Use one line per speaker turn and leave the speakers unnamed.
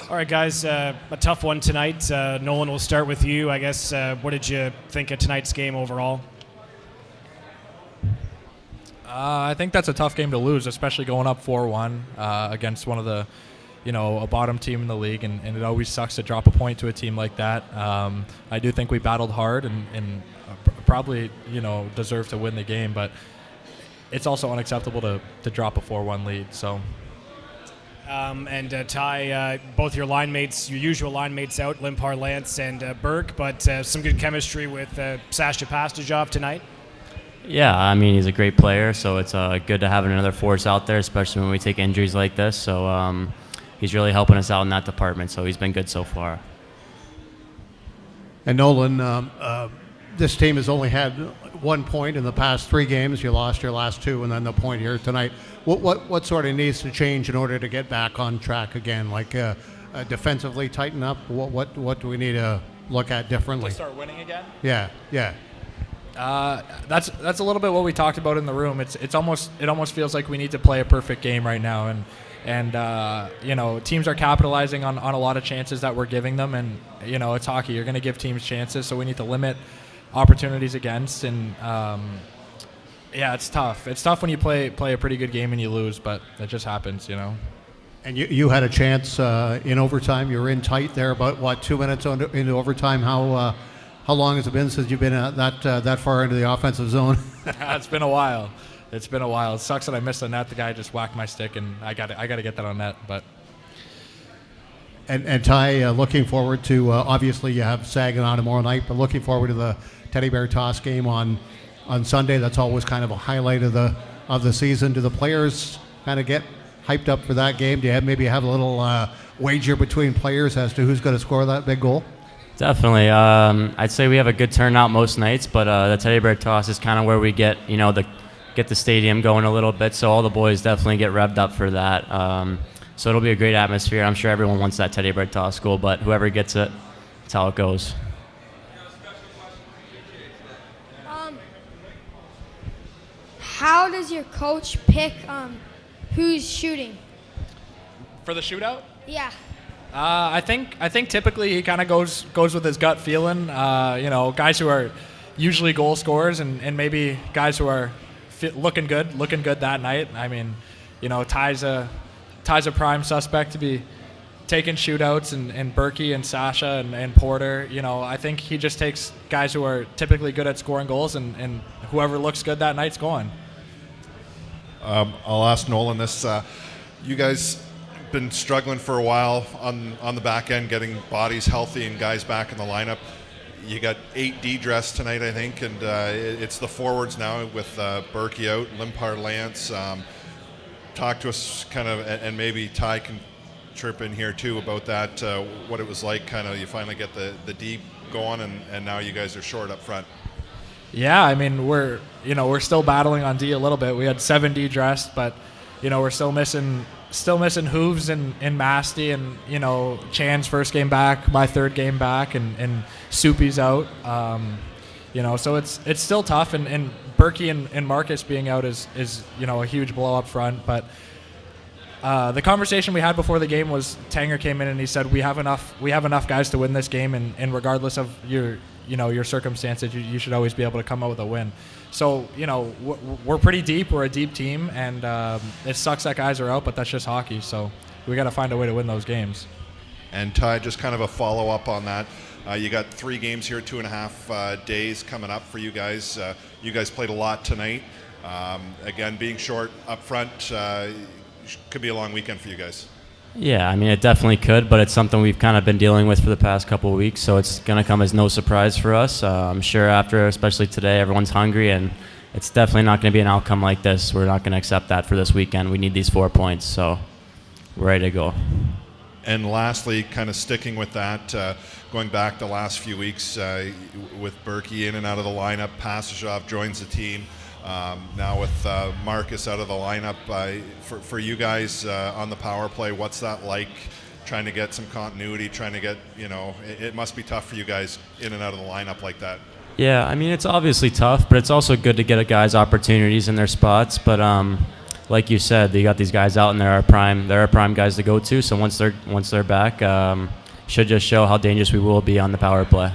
All right, guys, a tough one tonight. Nolan, we'll start with you. I guess, what did you think of tonight's game overall?
I think that's a tough game to lose, especially going up 4-1 against one of the, a bottom team in the league, and it always sucks to drop a point to a team like that. I do think we battled hard and probably, deserve to win the game, but it's also unacceptable to drop a 4-1 lead. So.
And Ty, both your line mates, your usual line mates out, Limpar, Lance, and Burke, but some good chemistry with Sasha Pastajov tonight.
Yeah, I mean, he's a great player, so it's good to have another force out there, especially when we take injuries like this. So he's really helping us out in that department, so he's been good so far.
And Nolan, this team has only had 1 point in the past 3 games. You lost your last 2, and then the point here tonight. What sort of needs to change in order to get back on track again? Like defensively tighten up? What do we need to look at differently?
To start winning again?
Yeah.
That's a little bit what we talked about in the room. It almost feels like we need to play a perfect game right now, and teams are capitalizing on a lot of chances that we're giving them, and it's hockey. You're going to give teams chances, so we need to limit opportunities against, and it's tough. It's tough when you play a pretty good game and you lose, but it just happens,
And you had a chance in overtime. You were in tight there, about 2 minutes into overtime. How long has it been since you've been that far into the offensive zone?
It's been a while. It sucks that I missed the net. The guy just whacked my stick, and I got to get that on net. But
and Ty, looking forward to obviously you have Saginaw tomorrow night, but looking forward to the Teddy Bear Toss game on Sunday. That's always kind of a highlight of the season. Do the players kind of get hyped up for that game? Do you maybe have a little wager between players as to who's going to score that big goal?
Definitely. I'd say we have a good turnout most nights, but the Teddy Bear Toss is kind of where we get, get the stadium going a little bit, so all the boys definitely get revved up for that. So it'll be a great atmosphere. I'm sure everyone wants that Teddy Bear Toss goal, but whoever gets it, that's how it goes.
How does your coach pick who's shooting?
for the shootout?
Yeah.
I think typically he kind of goes with his gut feeling. Guys who are usually goal scorers and maybe guys who are looking good that night. I mean, Ty's a prime suspect to be taking shootouts, and Berkey and Sasha and Porter. I think he just takes guys who are typically good at scoring goals, and whoever looks good that night's going.
I'll ask Nolan this. You guys been struggling for a while on the back end, getting bodies healthy and guys back in the lineup. You got 8 D dressed tonight, I think, and it's the forwards now with Berkey out, Limpar, Lance. Talk to us kind of, and maybe Ty can chirp in here too about that, what it was like, kind of you finally get the D going, and now you guys are short up front.
Yeah, I mean, we're still battling on D a little bit. We had 7 D dressed, but we're still missing Hooves and Masty, and Chan's first game back, my third game back, and Soupy's out. So it's still tough, and Berkey and Marcus being out is a huge blow up front. But the conversation we had before the game was Tanger came in and he said we have enough guys to win this game, and regardless of your circumstances, you should always be able to come out with a win. So, we're pretty deep. We're a deep team, and it sucks that guys are out, but that's just hockey. So we got to find a way to win those games.
And Ty, just kind of a follow-up on that. You got 3 games here, 2.5 days coming up for you guys. You guys played a lot tonight. Again, being short up front could be a long weekend for you guys.
Yeah, I mean, it definitely could, but it's something we've kind of been dealing with for the past couple of weeks, so it's going to come as no surprise for us. I'm sure after, especially today, everyone's hungry, and it's definitely not going to be an outcome like this. We're not going to accept that for this weekend. We need these 4 points, so we're ready to go.
And lastly, kind of sticking with that, going back the last few weeks with Berkey in and out of the lineup, Pastajov joins the team. Now with Marcus out of the lineup, for you guys on the power play, what's that like, trying to get some continuity, trying to get, it must be tough for you guys in and out of the lineup like that.
Yeah, I mean, it's obviously tough, but it's also good to get guys opportunities in their spots. But like you said, you got these guys out and they're our prime guys to go to. So once they're back, should just show how dangerous we will be on the power play.